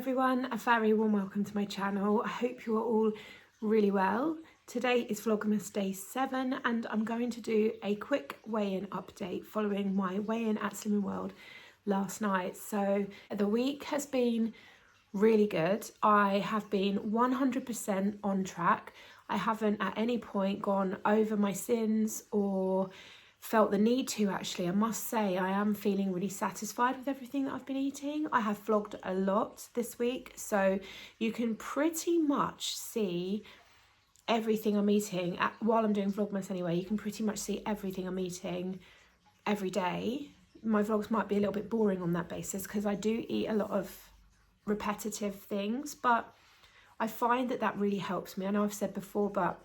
everyone, a very warm welcome to my channel. I hope you are all really well. Today is Vlogmas day 7 and I'm going to do a quick weigh-in update following my weigh-in at Slimming World last night. So the week has been really good. I have been 100% on track. I haven't at any point gone over my sins or felt the need to. Actually, I must say I am feeling really satisfied with everything that I've been eating. I have vlogged a lot this week, so you can pretty much see everything I'm eating while I'm doing Vlogmas anyway. You can pretty much see everything I'm eating every day. My vlogs might be a little bit boring on that basis because I do eat a lot of repetitive things, but I find that really helps me. I know I've said before, but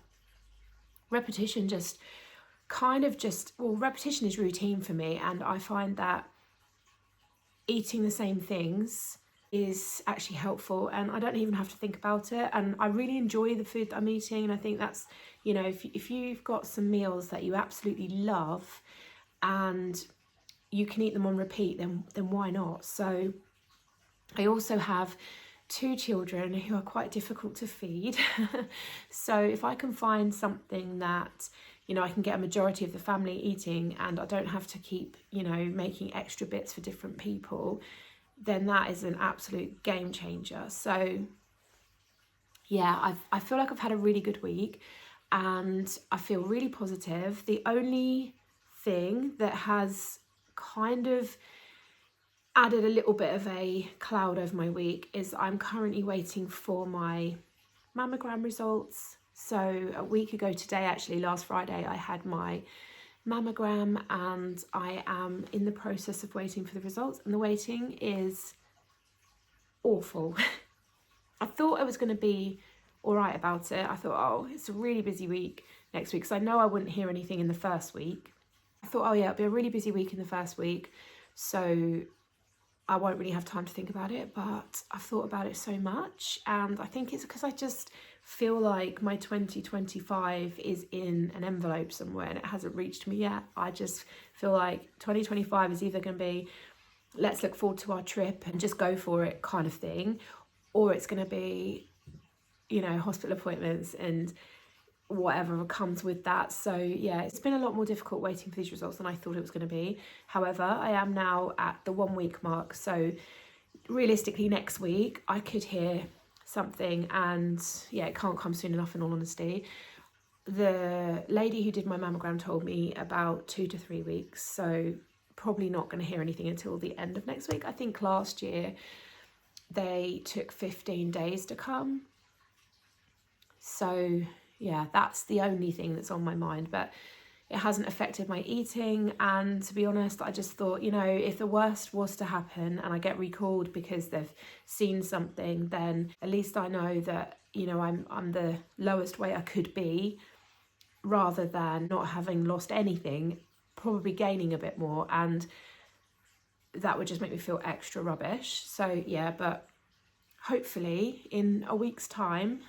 repetition repetition is routine for me, and I find that eating the same things is actually helpful and I don't even have to think about it, and I really enjoy the food that I'm eating. And I think that's, you know, if you've got some meals that you absolutely love and you can eat them on repeat, then why not? So I also have 2 children who are quite difficult to feed. So if I can find something that, you know, I can get a majority of the family eating and I don't have to keep, you know, making extra bits for different people, then that is an absolute game changer. So yeah, I feel like I've had a really good week and I feel really positive. The only thing that has kind of added a little bit of a cloud over my week is I'm currently waiting for my mammogram results. So a week ago today, actually last Friday, I had my mammogram and I am in the process of waiting for the results, and the waiting is awful. I thought I was going to be all right about it. I thought, oh, it's a really busy week next week, because I know I wouldn't hear anything in the first week. I thought, oh yeah, it'll be a really busy week in the first week, so I won't really have time to think about it. But I've thought about it so much, and I think it's because I just feel like my 2025 is in an envelope somewhere and it hasn't reached me yet. I just feel like 2025 is either going to be let's look forward to our trip and just go for it kind of thing, or it's going to be, you know, hospital appointments and whatever comes with that. So yeah, it's been a lot more difficult waiting for these results than I thought it was going to be. However, I am now at the 1 week mark, so realistically next week I could hear something, and yeah, it can't come soon enough in all honesty. The lady who did my mammogram told me about 2 to 3 weeks, so probably not going to hear anything until the end of next week. I think last year they took 15 days to come. So yeah, that's the only thing that's on my mind, but it hasn't affected my eating. And to be honest, I just thought, you know, if the worst was to happen and I get recalled because they've seen something, then at least I know that, you know, I'm the lowest weight I could be, rather than not having lost anything, probably gaining a bit more, and that would just make me feel extra rubbish. So yeah, but hopefully in a week's time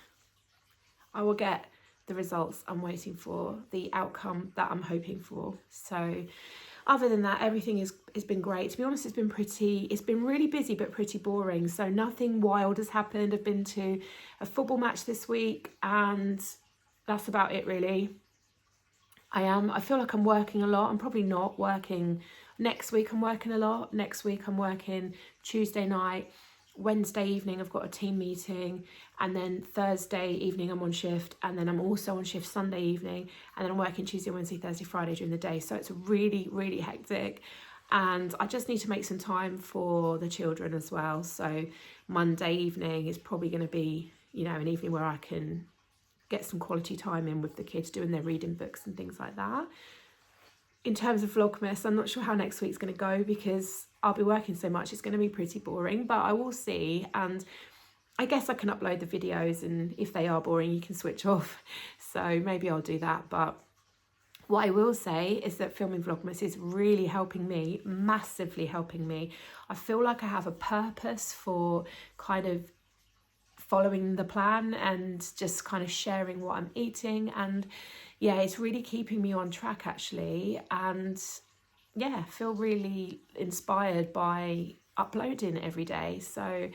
I will get the results I'm waiting for, the outcome that I'm hoping for. So other than that, everything has been great. To be honest, it's been really busy but pretty boring. So nothing wild has happened. I've been to a football match this week and that's about it really. I feel like I'm working a lot. I'm probably not working. Next week I'm working a lot. Next week I'm working Tuesday night. Wednesday evening I've got a team meeting, and then Thursday evening I'm on shift, and then I'm also on shift Sunday evening, and then I'm working Tuesday, Wednesday, Thursday, Friday during the day. So it's really hectic, and I just need to make some time for the children as well. So Monday evening is probably going to be, you know, an evening where I can get some quality time in with the kids doing their reading books and things like that. In terms of Vlogmas, I'm not sure how next week's going to go because I'll be working so much, it's going to be pretty boring, but I will see. And I guess I can upload the videos, and if they are boring, you can switch off. So maybe I'll do that. But what I will say is that filming Vlogmas is really helping me, massively helping me. I feel like I have a purpose for kind of following the plan and just kind of sharing what I'm eating, and yeah, it's really keeping me on track actually. And yeah, feel really inspired by uploading every day. So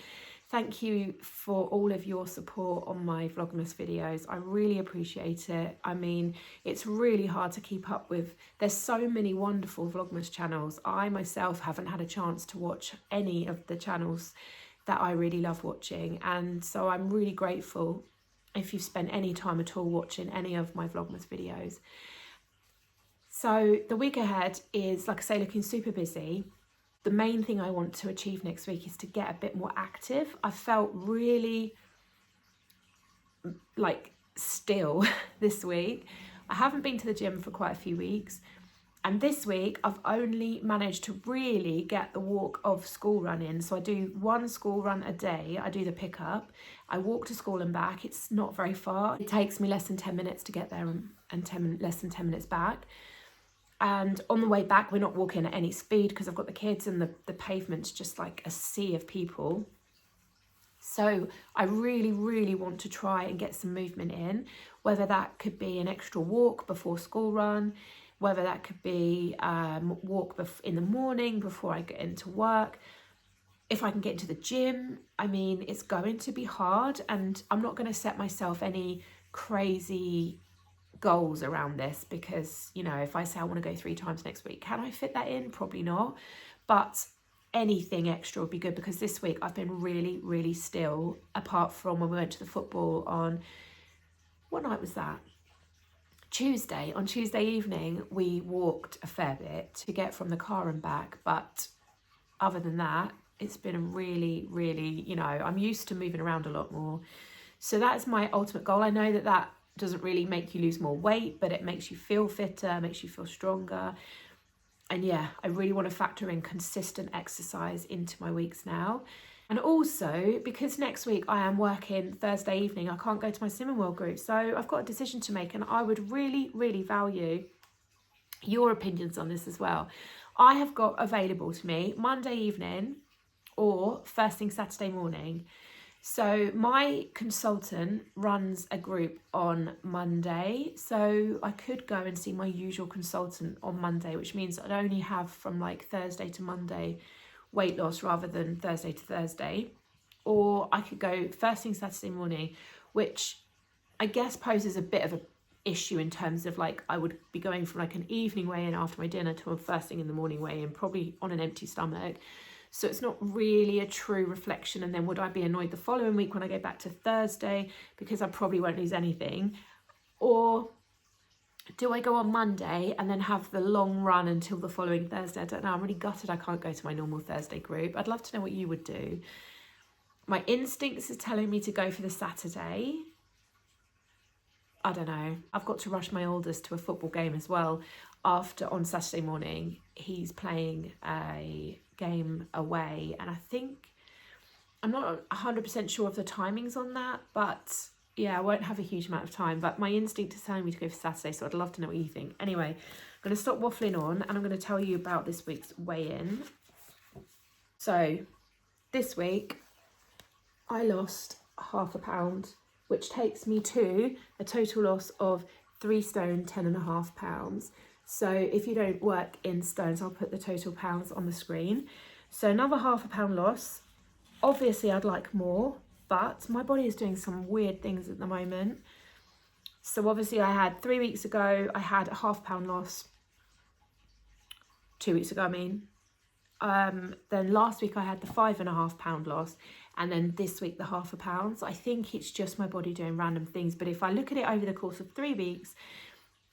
Thank you for all of your support on my Vlogmas videos. I really appreciate it. I mean, it's really hard to keep up with. There's so many wonderful Vlogmas channels. I myself haven't had a chance to watch any of the channels that I really love watching. And so I'm really grateful if you've spent any time at all watching any of my Vlogmas videos. So the week ahead is, like I say, looking super busy. The main thing I want to achieve next week is to get a bit more active. I felt really like still this week. I haven't been to the gym for quite a few weeks. And this week I've only managed to really get the walk of school run in. So I do one school run a day. I do the pickup. I walk to school and back. It's not very far. It takes me less than 10 minutes to get there and less than 10 minutes back. And on the way back, we're not walking at any speed because I've got the kids and the pavement's just like a sea of people. So I really, really want to try and get some movement in, whether that could be an extra walk before school run, whether that could be walk in the morning before I get into work. If I can get into the gym, I mean, it's going to be hard, and I'm not going to set myself any crazy goals around this because, you know, if I say I want to go 3 times next week, can I fit that in? Probably not. But anything extra would be good because this week I've been really, really still, apart from when we went to the football on, what night was that? Tuesday. On Tuesday evening, we walked a fair bit to get from the car and back. But other than that, it's been really, really, you know, I'm used to moving around a lot more. So that's my ultimate goal. I know that doesn't really make you lose more weight, but it makes you feel fitter, makes you feel stronger. And yeah, I really want to factor in consistent exercise into my weeks now. And also, because next week I am working Thursday evening, I can't go to my Slimming World group. So I've got a decision to make, and I would really, really value your opinions on this as well. I have got available to me Monday evening or first thing Saturday morning. So my consultant runs a group on Monday, so I could go and see my usual consultant on Monday, which means I'd only have from like Thursday to Monday weight loss rather than Thursday to Thursday. Or I could go first thing Saturday morning, which I guess poses a bit of an issue in terms of like I would be going from like an evening weigh-in after my dinner to a first thing in the morning weigh-in, probably on an empty stomach. So it's not really a true reflection. And then would I be annoyed the following week when I go back to Thursday because I probably won't lose anything? Or do I go on Monday and then have the long run until the following Thursday? I don't know. I'm really gutted I can't go to my normal Thursday group. I'd love to know what you would do. My instincts are telling me to go for the Saturday. I don't know. I've got to rush my oldest to a football game as well. On Saturday morning, he's playing a game away, and I think I'm not 100% sure of the timings on that, but yeah, I won't have a huge amount of time. But my instinct is telling me to go for Saturday, so I'd love to know what you think. Anyway, I'm going to stop waffling on, and I'm going to tell you about this week's weigh-in. So this week I lost ½ pound, which takes me to a total loss of 3 stone 10.5 pounds. So if you don't work in stones, I'll put the total pounds on the screen. So another ½ pound loss. Obviously I'd like more, but my body is doing some weird things at the moment. So obviously I had 3 weeks ago, I had a ½ pound loss. 2 weeks ago, I mean. Then last week I had the 5.5 pound loss, and then this week the ½ pound. So I think it's just my body doing random things. But if I look at it over the course of 3 weeks,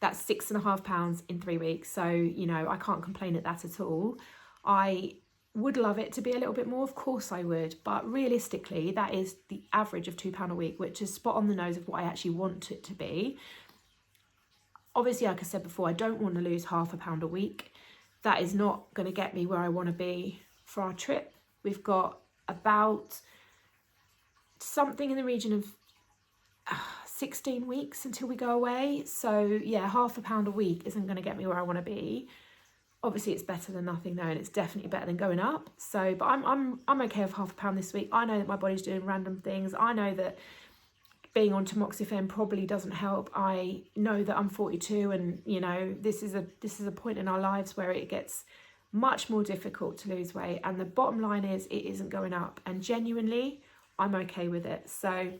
that's 6.5 pounds in 3 weeks. So, you know, I can't complain at that at all. I would love it to be a little bit more, of course I would, but realistically that is the average of £2 a week, which is spot on the nose of what I actually want it to be. Obviously, like I said before, I don't want to lose ½ pound a week. That is not going to get me where I want to be for our trip. We've got about something in the region of 16 weeks until we go away. So yeah, ½ pound a week isn't going to get me where I want to be. Obviously it's better than nothing though, and it's definitely better than going up. So, but I'm okay with ½ pound this week. I know that my body's doing random things. I know that being on tamoxifen probably doesn't help. I know that I'm 42, and you know, this is a point in our lives where it gets much more difficult to lose weight, and the bottom line is it isn't going up. And genuinely, I'm okay with it. So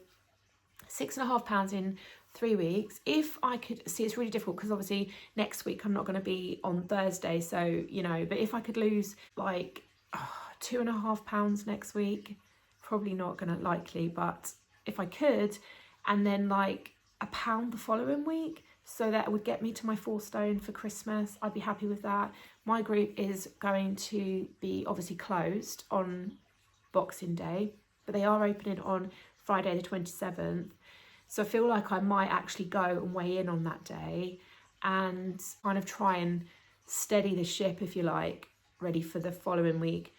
£6.5 in 3 weeks. If I could see, it's really difficult because obviously next week I'm not going to be on Thursday, so you know, but if I could lose like £2.5 next week, probably not gonna likely, but if I could, and then like £1 the following week, so that would get me to my 4 stone for Christmas, I'd be happy with that. My group is going to be obviously closed on Boxing Day, but they are opening on Friday the 27th. So I feel like I might actually go and weigh in on that day and kind of try and steady the ship, if you like, ready for the following week,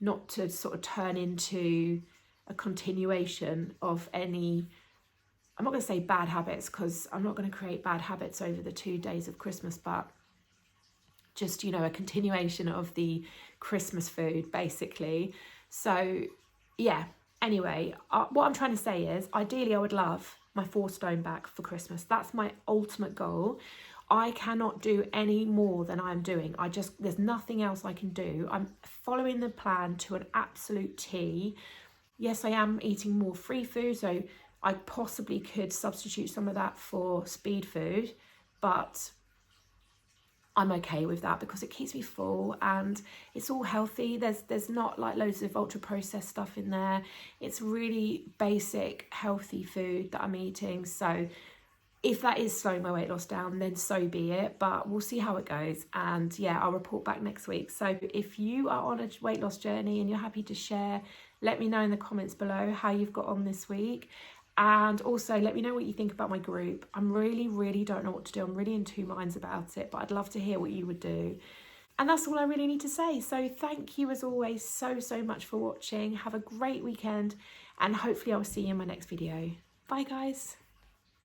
not to sort of turn into a continuation of any, I'm not going to say bad habits, because I'm not going to create bad habits over the 2 days of Christmas, but just, you know, a continuation of the Christmas food, basically. So yeah, anyway, what I'm trying to say is, ideally I would love my 4 stone back for Christmas. That's my ultimate goal. I cannot do any more than I'm doing. There's nothing else I can do. I'm following the plan to an absolute T. Yes, I am eating more free food, so I possibly could substitute some of that for speed food, but I'm okay with that because it keeps me full and it's all healthy. There's not like loads of ultra processed stuff in there. It's really basic healthy food that I'm eating. So if that is slowing my weight loss down, then so be it, but we'll see how it goes. And yeah, I'll report back next week. So if you are on a weight loss journey and you're happy to share, let me know in the comments below how you've got on this week. And also let me know what you think about my group. I'm really don't know what to do. I'm really in 2 minds about it, but I'd love to hear what you would do. And that's all I really need to say. So thank you as always so much for watching. Have a great weekend and hopefully I'll see you in my next video. Bye guys.